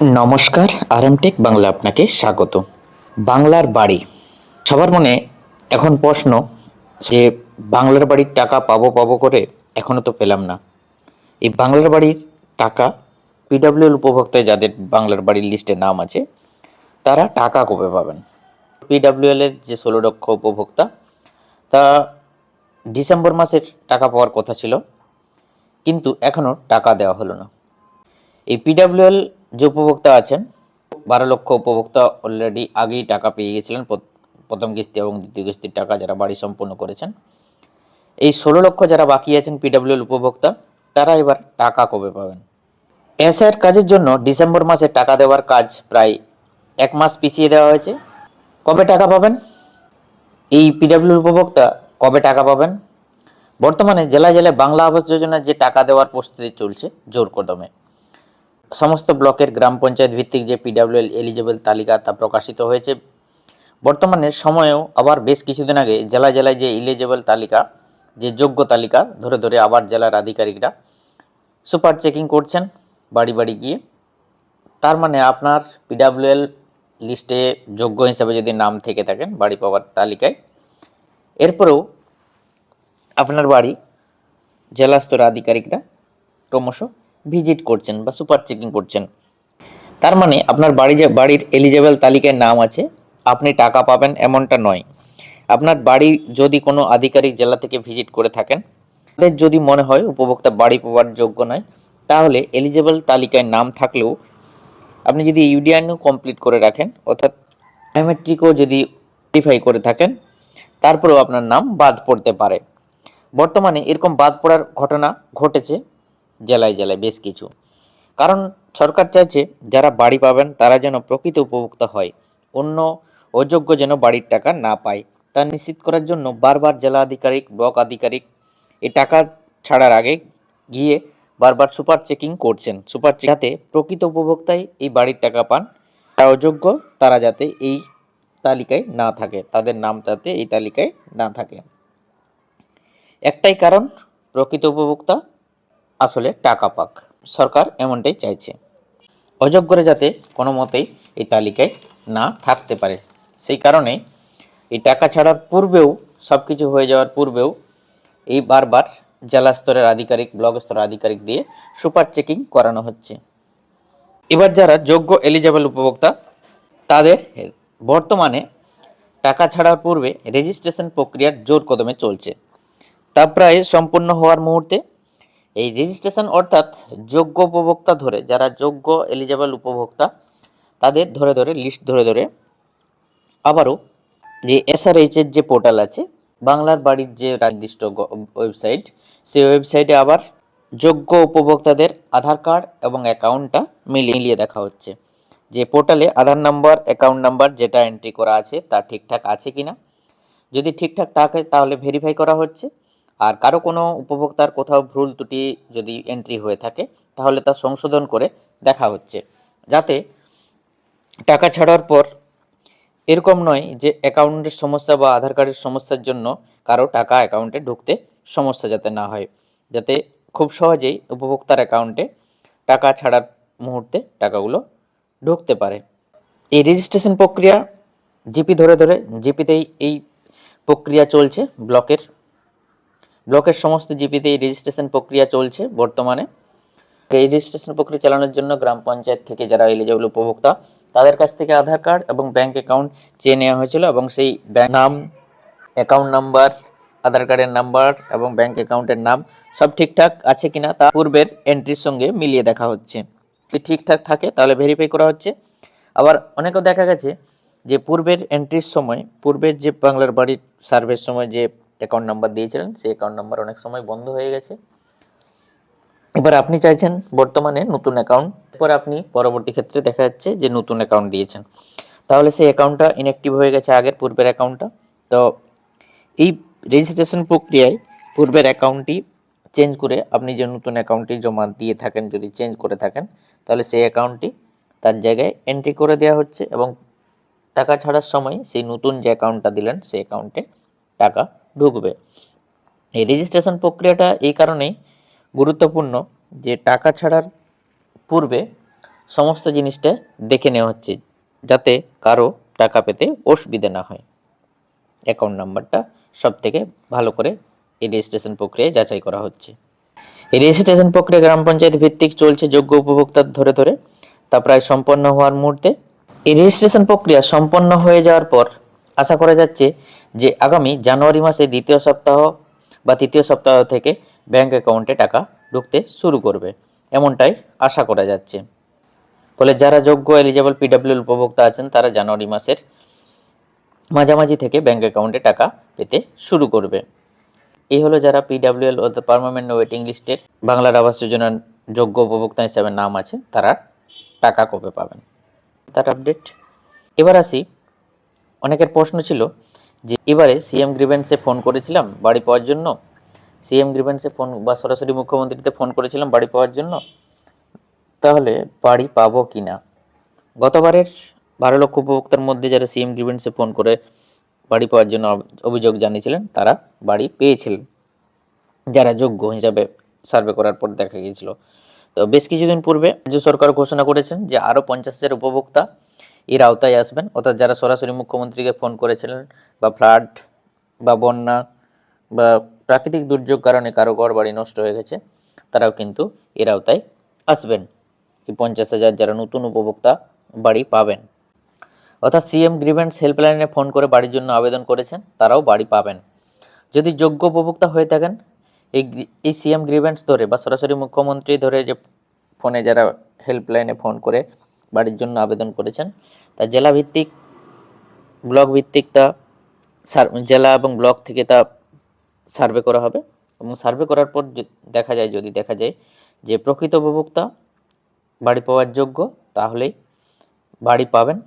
নমস্কার, আরএমটেক বাংলা আপনাকে স্বাগত। বাংলার বাড়ি, সবার মনে এখন প্রশ্ন যে বাংলার বাড়ির টাকা পাবো পাবো করে এখনো তো পেলাম না। এই বাংলার বাড়ির টাকা পিডব্লিউএল উপভোক্তায় যাদের বাংলার বাড়ির লিস্টে নাম আছে তারা টাকা কবে পাবেন? পিডব্লিউএল এর যে 16 লক্ষ উপভোক্তা, তা ডিসেম্বর মাসের টাকা পাওয়ার কথা ছিল, কিন্তু এখনো টাকা দেওয়া হলো না। এই পিডব্লিউএল যে উপভোক্তা আছেন, 12 লক্ষ উপভোক্তা অলরেডি আগেই টাকা পেয়ে গেছিলেন, প্রথম কিস্তি এবং দ্বিতীয় কিস্তির টাকা যারা বাড়ি সম্পূর্ণ করেছেন। এই 16 লক্ষ যারা বাকি আছেন পিডব্লিউএল উপভোক্তা, তারা এবার টাকা কবে পাবেন? এসআইয়ের কাজের জন্য ডিসেম্বর মাসে টাকা দেওয়ার কাজ প্রায় 1 মাস পিছিয়ে দেওয়া হয়েছে। কবে টাকা পাবেন এই পিডব্লিউএল উপভোক্তা? কবে টাকা পাবেন? বর্তমানে জেলায় জেলায় বাংলা আবাস যোজনার যে টাকা দেওয়ার প্রস্তুতি চলছে জোর কদমে। সমস্ত ব্লকের গ্রাম পঞ্চায়েত ভিত্তিক যে পিডব্লিউএল এলিজেবল তালিকা তা প্রকাশিত হয়েছে। বর্তমানে সময়েও আবার বেশ কিছুদিন আগে জেলায় জেলায় যে এলিজেবল তালিকা, যে যোগ্য তালিকা ধরে ধরে আবার জেলার আধিকারিকরা সুপার চেকিং করছেন বাড়ি বাড়ি গিয়ে। তার মানে আপনার পিডব্লিউএল লিস্টে যোগ্য হিসাবে যদি নাম থেকে থাকেন বাড়ি পাওয়ার তালিকায়, এরপরেও আপনার বাড়ি জেলা স্তরের আধিকারিকরা ক্রমশ ভিজিট করছেন বা সুপার চেকিং করছেন। তার মানে আপনার বাড়ির এলিজেবল তালিকায় নাম আছে, আপনি টাকা পাবেন এমনটা নয়। আপনার বাড়ি যদি কোনো আধিকারিক জেলা থেকে ভিজিট করে থাকেন, তাদের যদি মনে হয় উপভোক্তা বাড়ি পাওয়ার যোগ্য নয়, তাহলে এলিজেবল তালিকায় নাম থাকলেও আপনি যদি ইউডিআইনও কমপ্লিট করে রাখেন, অর্থাৎ বায়োমেট্রিকও যদি ভেরিফাই করে থাকেন, তারপরেও আপনার নাম বাদ পড়তে পারে। বর্তমানে এরকম বাদ পড়ার ঘটনা ঘটেছে জেলায় জেলায় বেশ কিছু। কারণ সরকার চাইছে যারা বাড়ি পাবেন তারা যেন প্রকৃত উপভোক্তা হয়, অন্য অযোগ্য যেন বাড়ির টাকা না পায়, তা নিশ্চিত করার জন্য বারবার জেলা আধিকারিক, ব্লক আধিকারিক এই টাকা ছাড়ার আগে গিয়ে বারবার সুপার চেকিং করছেন, যাতে প্রকৃত উপভোক্তাই এই বাড়ির টাকা পান। যারা অযোগ্য তারা যাতে এই তালিকায় না থাকে, তাদের নাম যাতে এই তালিকায় না থাকে। একটাই কারণ, প্রকৃত উপভোক্তা আসলে টাকা পাক, সরকার এমনটাই চাইছে। অযোগ্যরা যাতে কোনো মতেই এই তালিকায় না থাকতে পারে, সেই কারণে এই টাকা ছাড়ার পূর্বেও, সব কিছু হয়ে যাওয়ার পূর্বেও এই বারবার জেলা স্তরের আধিকারিক, ব্লক স্তরের আধিকারিক দিয়ে সুপার চেকিং করানো হচ্ছে। এবার যারা যোগ্য এলিজেবল উপভোক্তা, তাদের বর্তমানে টাকা ছাড়ার পূর্বে রেজিস্ট্রেশন প্রক্রিয়ার জোর কদমে চলছে। তা প্রায় সম্পূর্ণ হওয়ার মুহূর্তে এই রেজিস্ট্রেশন, অর্থাৎ যোগ্য উপভোক্তা ধরে, যারা যোগ্য এলিজেবল উপভোক্তা তাদের ধরে ধরে লিস্ট ধরে ধরে আবারও যে এসআরএইচ এর যে পোর্টাল আছে, বাংলার বাড়ির যে নির্দিষ্ট ওয়েবসাইট, সেই ওয়েবসাইটে আবার যোগ্য উপভোক্তাদের আধার কার্ড এবং অ্যাকাউন্টটা মিলিয়ে দেখা হচ্ছে যে পোর্টালে আধার নাম্বার, অ্যাকাউন্ট নাম্বার যেটা এন্ট্রি করা আছে তা ঠিকঠাক আছে কিনা। যদি ঠিকঠাক থাকে তাহলে ভেরিফাই করা হচ্ছে, আর কারো কোনো উপভোক্তার কোথাও ভুল ত্রুটি যদি এন্ট্রি হয়ে থাকে তাহলে তা সংশোধন করে দেখা হচ্ছে, যাতে টাকা ছাড়ার পর এরকম নয় যে অ্যাকাউন্টের সমস্যা বা আধার কার্ডের সমস্যার জন্য কারো টাকা অ্যাকাউন্টে ঢুকতে সমস্যা যাতে না হয়, যাতে খুব সহজেই উপভোক্তার অ্যাকাউন্টে টাকা ছাড়ার মুহূর্তে টাকাগুলো ঢুকতে পারে। এই রেজিস্ট্রেশন প্রক্রিয়া জিপি ধরে ধরে, জিপিতেই এই প্রক্রিয়া চলছে, ব্লকের সমস্ত জিপিতে এই রেজিস্ট্রেশন প্রক্রিয়া চলছে বর্তমানে। এই রেজিস্ট্রেশন প্রক্রিয়া চালানোর জন্য গ্রাম পঞ্চায়েত থেকে যারা এলিজেবল উপভোক্তা তাদের কাছ থেকে আধার কার্ড এবং ব্যাংক অ্যাকাউন্ট চেয়ে নেওয়া হয়েছিল, এবং সেই ব্যাংক নাম, অ্যাকাউন্ট নাম্বার, আধার কার্ডের নাম্বার এবং ব্যাংক অ্যাকাউন্টের নাম সব ঠিকঠাক আছে কিনা তা পূর্বের এন্ট্রির সঙ্গে মিলিয়ে দেখা হচ্ছে। যদি ঠিকঠাক থাকে তাহলে ভেরিফাই করা হচ্ছে। আবার অনেকেও দেখা গেছে যে পূর্বের এন্ট্রির সময়, পূর্বের যে বাংলার বাড়ির সার্ভের সময় যে অ্যাকাউন্ট নাম্বার দিয়েছিলেন সেই অ্যাকাউন্ট নাম্বার অনেক সময় বন্ধ হয়ে গেছে। এবার আপনি চাইছেন বর্তমানে নতুন অ্যাকাউন্ট, এরপর আপনি পরবর্তী ক্ষেত্রে দেখা যাচ্ছে যে নতুন অ্যাকাউন্ট দিয়েছেন, তাহলে সেই অ্যাকাউন্টটা ইনঅ্যাক্টিভ হয়ে গেছে আগের পূর্বের অ্যাকাউন্টটা। তো এই রেজিস্ট্রেশন প্রক্রিয়ায় পূর্বের অ্যাকাউন্টটি চেঞ্জ করে আপনি যে নতুন অ্যাকাউন্টটি জমা দিয়ে থাকেন, যদি চেঞ্জ করে থাকেন তাহলে সেই অ্যাকাউন্টটি তার জায়গায় এন্ট্রি করে দেওয়া হচ্ছে, এবং টাকা ছাড়ার সময় সেই নতুন যে অ্যাকাউন্টটা দিলেন সেই অ্যাকাউন্টে টাকা ঢুকবে। এই রেজিস্ট্রেশন প্রক্রিয়াটা এই কারণেই গুরুত্বপূর্ণ যে টাকা ছাড়ার পূর্বে সমস্ত জিনিসটা দেখে নেওয়া হচ্ছে, যাতে কারো টাকা পেতে অসুবিধা না হয়। অ্যাকাউন্ট নাম্বারটা সব থেকে ভালো করে এই রেজিস্ট্রেশন প্রক্রিয়ায় যাচাই করা হচ্ছে। এই রেজিস্ট্রেশন প্রক্রিয়া গ্রাম পঞ্চায়েত ভিত্তিক চলছে যোগ্য উপভোক্তার ধরে ধরে, তা প্রায় সম্পন্ন হওয়ার মুহূর্তে। এই রেজিস্ট্রেশন প্রক্রিয়া সম্পন্ন হয়ে যাওয়ার পর আশা করা যাচ্ছে যে আগামী জানুয়ারি মাসে দ্বিতীয় সপ্তাহ বা তৃতীয় সপ্তাহ থেকে ব্যাংক অ্যাকাউন্টে টাকা ঢুকতে শুরু করবে, এমনটাই আশা করা যাচ্ছে। ফলে যারা যোগ্য এলিজেবল পিডব্লিউএল উপভোক্তা আছেন তারা জানুয়ারি মাসের মাঝামাঝি থেকে ব্যাংক অ্যাকাউন্টে টাকা পেতে শুরু করবে। এই হলো যারা পিডব্লিউএল অর্থাৎ পার্মানেন্ট ওয়েটিং লিস্টের বাংলার আবাস যোজনার যোগ্য উপভোক্তা হিসাবে নাম আছে, তারা টাকা কবে পাবেন তার আপডেট। এবার আসি, অনেকের প্রশ্ন ছিল যে এবারে সিএম গ্রিভেন্সে ফোন করেছিলাম বাড়ি পাওয়ার জন্য, সিএম গ্রিভেন্সে ফোন বা সরাসরি মুখ্যমন্ত্রীতে ফোন করেছিলাম বাড়ি পাওয়ার জন্য, তাহলে বাড়ি পাবো কি না। গতবারের 12 লক্ষ উপভোক্তার মধ্যে যারা সিএম গ্রিভেন্সে ফোন করে বাড়ি পাওয়ার জন্য অভিযোগ জানিয়েছিলেন তারা বাড়ি পেয়েছিলেন, যারা যোগ্য হিসাবে সার্ভে করার পর দেখা গিয়েছিল। তো বেশ কিছুদিন পূর্বে রাজ্য সরকার ঘোষণা করেছেন যে আরও 50,000 উপভোক্তা এর আওতায় আসবেন, অর্থাৎ যারা সরাসরি মুখ্যমন্ত্রীকে ফোন করেছিলেন বা ফ্লাড বা বন্যা বা প্রাকৃতিক দুর্যোগ কারণে কারো ঘর বাড়ি নষ্ট হয়ে গেছে, তারাও কিন্তু এর আওতায় আসবেন। এই 50,000 যারা নতুন উপভোক্তা বাড়ি পাবেন, অর্থাৎ সিএম গ্রিভেন্স হেল্পলাইনে ফোন করে বাড়ির জন্য আবেদন করেছেন তারাও বাড়ি পাবেন। যদি যোগ্য উপভোক্তা হয়ে থাকেন, এই সিএম গ্রিভেন্স ধরে বা সরাসরি মুখ্যমন্ত্রী ধরে যে ফোনে যারা হেল্পলাইনে ফোন করে বাড়ির জন্য আবেদন করেছেন, তা জেলা ভিত্তিক ব্লক ভিত্তিক তা জেলা এবং ব্লক থেকে তা সার্ভে করা হবে, এবং সার্ভে করার পর যদি দেখা যায় যে প্রকৃত উপভোক্তা বাড়ি পাওয়ার যোগ্য, তাহলেই বাড়ি পাবেন।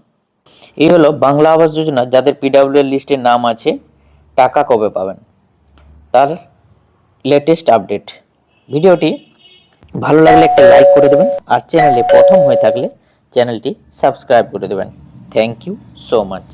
এই হলো বাংলা আবাস যোজনা যাদের পিডব্লিউএল লিস্টে নাম আছে টাকা কবে পাবেন তার লেটেস্ট আপডেট। ভিডিওটি ভালো লাগলে একটা লাইক করে দেবেন, আর চ্যানেলে প্রথম হয়ে থাকলে চ্যানেলটি সাবস্ক্রাইব করে দেবেন। Thank you so much.